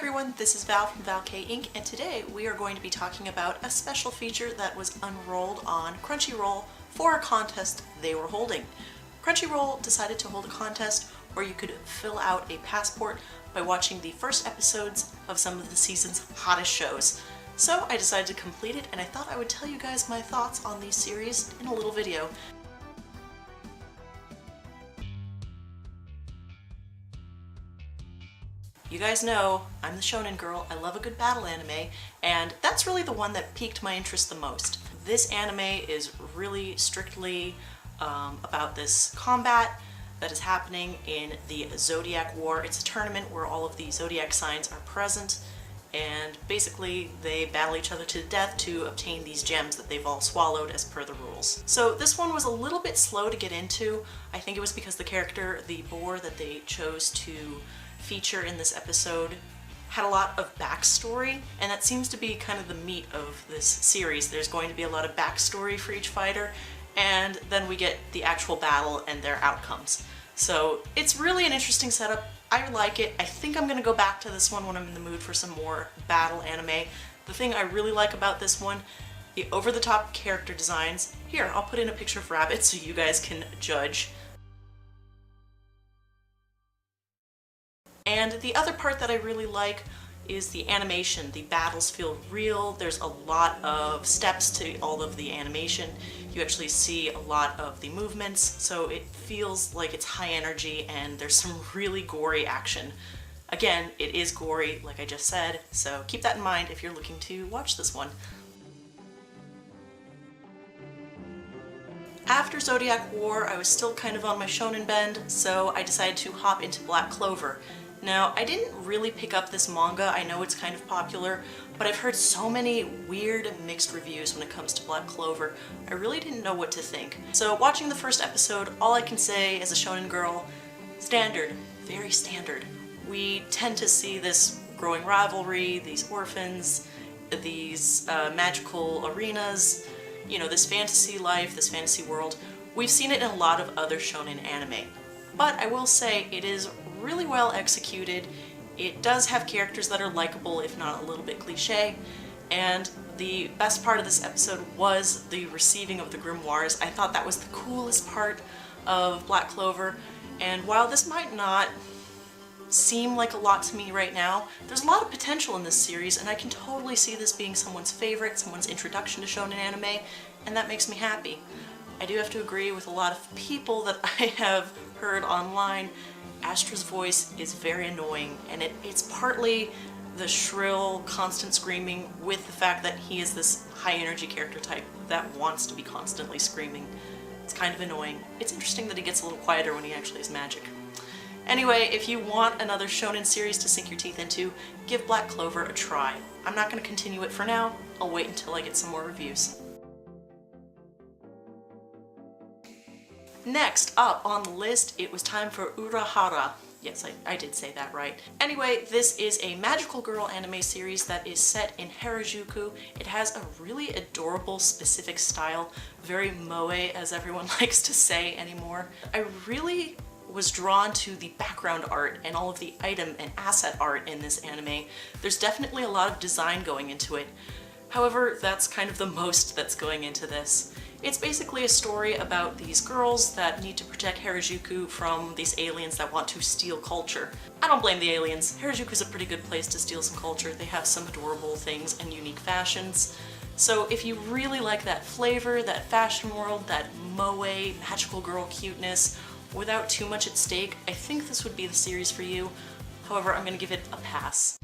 everyone, this is Val from valkayink, and today we are going to be talking about a special feature that was unrolled on Crunchyroll for a contest they were holding. Crunchyroll decided to hold a contest where you could fill out a passport by watching the first episodes of some of the season's hottest shows. So I decided to complete it, and I thought I would tell you guys my thoughts on these series in a little video. You guys know I'm the shonen girl, I love a good battle anime, and that's really the one that piqued my interest the most. This anime is really strictly about this combat that is happening in the Zodiac War. It's a tournament where all of the zodiac signs are present, and basically they battle each other to the death to obtain these gems that they've all swallowed as per the rules. So this one was a little bit slow to get into. I think it was because the character, the boar that they chose to feature in this episode, had a lot of backstory, and that seems to be kind of the meat of this series. There's going to be a lot of backstory for each fighter, and then we get the actual battle and their outcomes. So it's really an interesting setup. I like it. I think I'm gonna go back to this one when I'm in the mood for some more battle anime. The thing I really like about this one, the over-the-top character designs. Here, I'll put in a picture of Rabbit so you guys can judge. And the other part that I really like is the animation. The battles feel real. There's a lot of steps to all of the animation. You actually see a lot of the movements, so it feels like it's high energy and there's some really gory action. Again, it is gory, like I just said, so keep that in mind if you're looking to watch this one. After Zodiac War, I was still kind of on my shonen bend, so I decided to hop into Black Clover. Now, I didn't really pick up this manga. I know it's kind of popular, but I've heard so many weird mixed reviews when it comes to Black Clover. I really didn't know what to think. So watching the first episode, all I can say as a shonen girl, standard, very standard. We tend to see this growing rivalry, these orphans, these magical arenas, you know, this fantasy life, this fantasy world. We've seen it in a lot of other shonen anime. But I will say it is really well executed. It does have characters that are likable, if not a little bit cliche, and the best part of this episode was the receiving of the grimoires. I thought that was the coolest part of Black Clover, and while this might not seem like a lot to me right now, there's a lot of potential in this series, and I can totally see this being someone's favorite, someone's introduction to shonen anime, and that makes me happy. I do have to agree with a lot of people that I have heard online. Astra's voice is very annoying, and it's partly the shrill, constant screaming with the fact that he is this high-energy character type that wants to be constantly screaming. It's kind of annoying. It's interesting that he gets a little quieter when he actually has magic. Anyway, if you want another shonen series to sink your teeth into, give Black Clover a try. I'm not going to continue it for now. I'll wait until I get some more reviews. Next up on the list, it was time for Hara. Yes, I did say that right. Anyway, this is a magical girl anime series that is set in Harajuku. It has a really adorable, specific style, very moe, as everyone likes to say anymore. I really was drawn to the background art and all of the item and asset art in this anime. There's definitely a lot of design going into it. However, that's kind of the most that's going into this. It's basically a story about these girls that need to protect Harajuku from these aliens that want to steal culture. I don't blame the aliens. Harajuku's a pretty good place to steal some culture. They have some adorable things and unique fashions. So if you really like that flavor, that fashion world, that moe, magical girl cuteness, without too much at stake, I think this would be the series for you. However, I'm gonna give it a pass.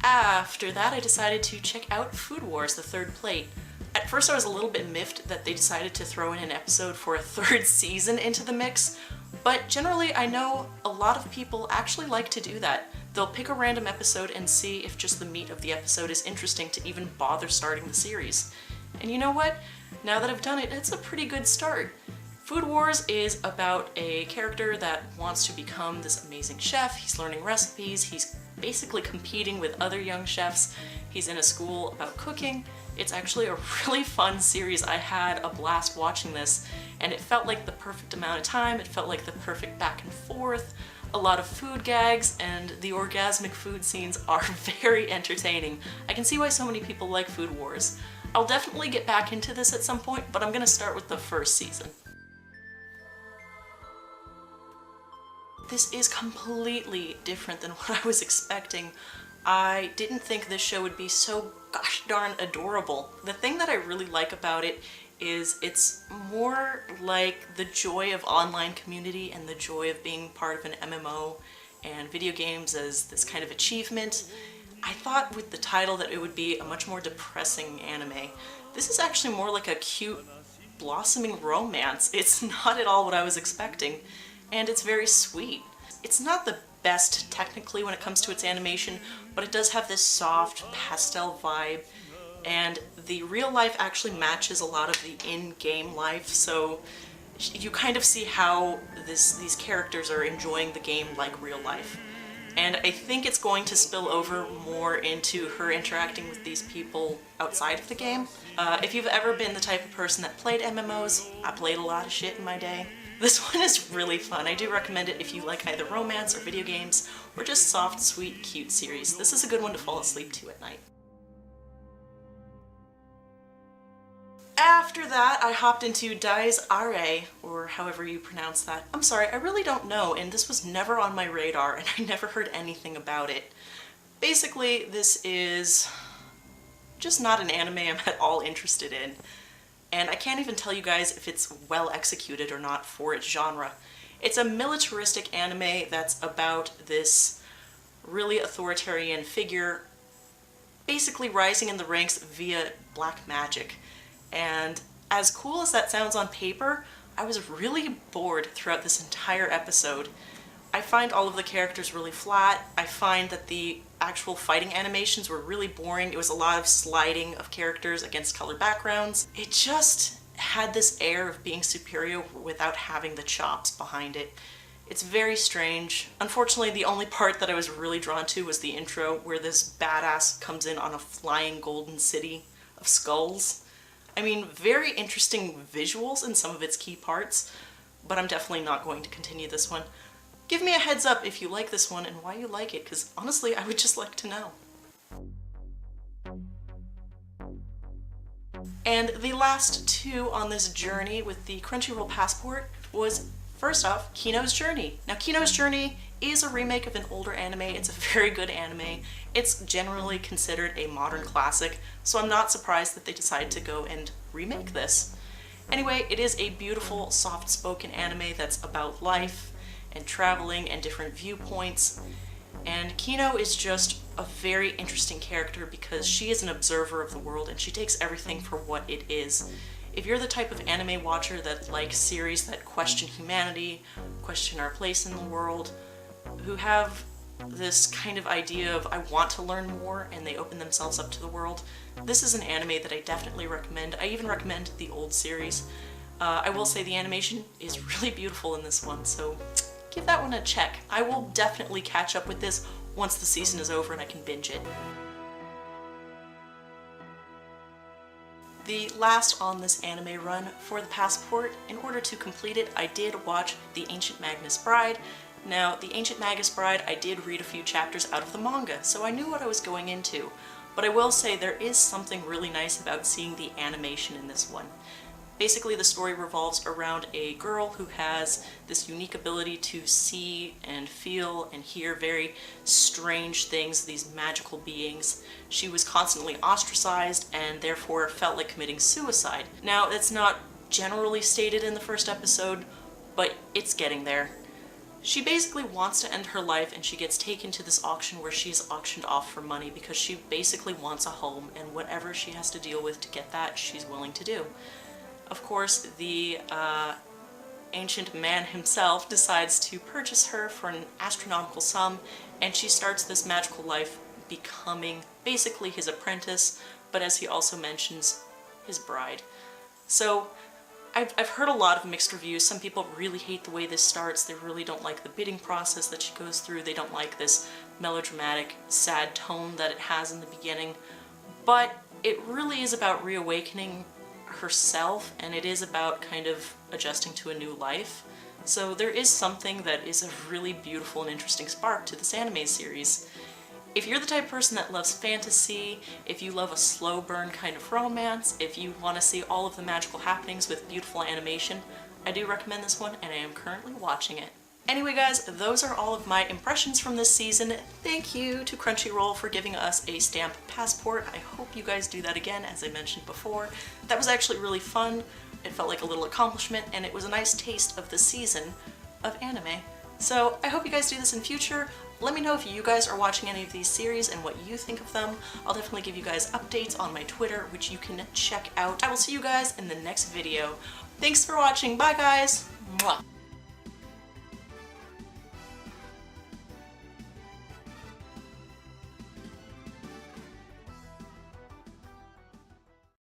After that, I decided to check out Food Wars: The Third Plate. At first I was a little bit miffed that they decided to throw in an episode for a third season into the mix, but generally I know a lot of people actually like to do that. They'll pick a random episode and see if just the meat of the episode is interesting to even bother starting the series. And you know what? Now that I've done it, it's a pretty good start. Food Wars is about a character that wants to become this amazing chef. He's learning recipes, he's basically competing with other young chefs. He's in a school about cooking. It's actually a really fun series. I had a blast watching this, and it felt like the perfect amount of time. It felt like the perfect back and forth. a lot of food gags, and the orgasmic food scenes are very entertaining. I can see why so many people like Food Wars. I'll definitely get back into this at some point, but I'm gonna start with the first season. This is completely different than what I was expecting. I didn't think this show would be so gosh darn adorable. The thing that I really like about it is it's more like the joy of online community and the joy of being part of an MMO and video games as this kind of achievement. I thought with the title that it would be a much more depressing anime. This is actually more like a cute, blossoming romance. It's not at all what I was expecting, and it's very sweet. It's not the best technically when it comes to its animation, but it does have this soft pastel vibe, and the real life actually matches a lot of the in-game life, so you kind of see how these characters are enjoying the game like real life. And I think it's going to spill over more into her interacting with these people outside of the game. If you've ever been the type of person that played MMOs, I played a lot of shit in my day. This one is really fun. I do recommend it if you like either romance or video games, or just soft, sweet, cute series. This is a good one to fall asleep to at night. After that, I hopped into Dies Are, or however you pronounce that. I'm sorry, I really don't know, and this was never on my radar, and I never heard anything about it. Basically, this is just not an anime I'm at all interested in. And I can't even tell you guys if it's well executed or not for its genre. It's a militaristic anime that's about this really authoritarian figure basically rising in the ranks via black magic. And as cool as that sounds on paper, I was really bored throughout this entire episode. I find all of the characters really flat. I find that the actual fighting animations were really boring. It was a lot of sliding of characters against color backgrounds. It just had this air of being superior without having the chops behind it. It's very strange. Unfortunately, the only part that I was really drawn to was the intro, where this badass comes in on a flying golden city of skulls. I mean, very interesting visuals in some of its key parts, but I'm definitely not going to continue this one. Give me a heads up if you like this one and why you like it, because honestly, I would just like to know. And the last two on this journey with the Crunchyroll passport was, first off, Kinos Journey. Now, Kinos Journey is a remake of an older anime. It's a very good anime. It's generally considered a modern classic, so I'm not surprised that they decided to go and remake this. Anyway, it is a beautiful, soft-spoken anime that's about life and traveling and different viewpoints. And Kino is just a very interesting character because she is an observer of the world and she takes everything for what it is. If you're the type of anime watcher that likes series that question humanity, question our place in the world, who have this kind of idea of I want to learn more and they open themselves up to the world, this is an anime that I definitely recommend. I even recommend the old series. I will say the animation is really beautiful in this one, so give that one a check. I will definitely catch up with this once the season is over and I can binge it. The last on this anime run for the passport, in order to complete it, I did watch The Ancient Magus Bride. Now, The Ancient Magus Bride, I did read a few chapters out of the manga, so I knew what I was going into. But I will say there is something really nice about seeing the animation in this one. Basically, the story revolves around a girl who has this unique ability to see and feel and hear very strange things, these magical beings. She was constantly ostracized and therefore felt like committing suicide. Now, it's not generally stated in the first episode, but it's getting there. She basically wants to end her life and she gets taken to this auction where she's auctioned off for money because she basically wants a home, and whatever she has to deal with to get that, she's willing to do. Of course, the ancient man himself decides to purchase her for an astronomical sum, and she starts this magical life becoming basically his apprentice, but as he also mentions, his bride. So I've heard a lot of mixed reviews. Some people really hate the way this starts. They really don't like the bidding process that she goes through. They don't like this melodramatic, sad tone that it has in the beginning. But it really is about reawakening herself, and it is about kind of adjusting to a new life. So there is something that is a really beautiful and interesting spark to this anime series. If you're the type of person that loves fantasy, if you love a slow burn kind of romance, if you want to see all of the magical happenings with beautiful animation, I do recommend this one, and I am currently watching it. Anyway guys, those are all of my impressions from this season. Thank you to Crunchyroll for giving us a stamp passport. I hope you guys do that again, as I mentioned before. That was actually really fun. It felt like a little accomplishment, and it was a nice taste of the season of anime. So I hope you guys do this in future. Let me know if you guys are watching any of these series and what you think of them. I'll definitely give you guys updates on my Twitter, which you can check out. I will see you guys in the next video. Thanks for watching. Bye guys. Mwah.